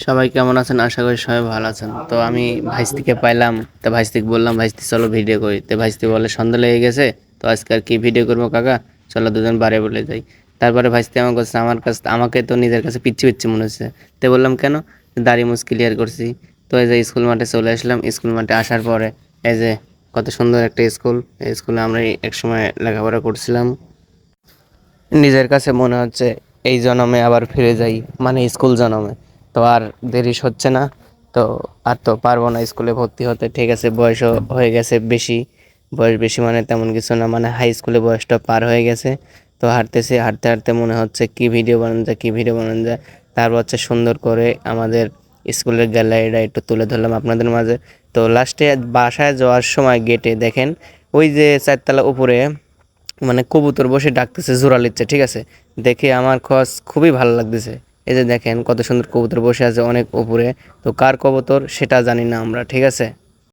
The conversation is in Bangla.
সবাই কেমন আছেন? আশা করি সবাই ভালো আছেন। তো আমি ভাইস্তিকে পাইলাম, তো ভাইস্তিকে বললাম ভাইস্তি চলো ভিডিও করি। তো ভাইস্তি বলে সন্ধ্যা লেগে গেছে, তো আজকে আর কি ভিডিও করবো কাকা, চলো দুজন বারে বলে যাই। তারপরে ভাইস্তি আমাকে তো নিজের কাছে পিচ্ছি পিচ্ছি মনে হচ্ছে। তো বললাম কেন? দাড়ি মুছ ক্লিয়ার করছি। তো এই যে স্কুল মাঠে চলে আসলাম। স্কুল মাঠে আসার পরে এই যে কত সুন্দর একটা স্কুল। এই স্কুলে আমরা এক সময় লেখাপড়া করছিলাম। নিজের কাছে মনে হচ্ছে এই জন্মে আবার ফিরে যাই, মানে স্কুল জন্মে। তো আর দেরি হচ্ছে না। তো আর তো পারবো না স্কুলে ভর্তি হতে, ঠিক আছে, বয়সও হয়ে গেছে বেশি। বয়স বেশি মানে তেমন কিছু না, মানে হাই স্কুলে বয়সটা পার হয়ে গেছে। তো হাঁটতেছি, হাঁটতে হাঁটতে মনে হচ্ছে কি ভিডিও বানানো যায়, কি ভিডিও বানানো যায়। তারপর হচ্ছে সুন্দর করে আমাদের স্কুলের গ্যালারিটা একটু তুলে ধরলাম আপনাদের মাঝে। তো লাস্টে বাসায় যাওয়ার সময় গেটে দেখেন ওই যে চারতলা উপরে মানে কবুতর বসে ডাকতেছে, জোড়া লিচ্ছে, ঠিক আছে। দেখে আমার খুবই ভালো লাগতেছে। এই যে দেখেন কত সুন্দর কবুতর বসে আছে অনেক উপরে। তো কার কবুতর সেটা জানি না আমরা, ঠিক আছে।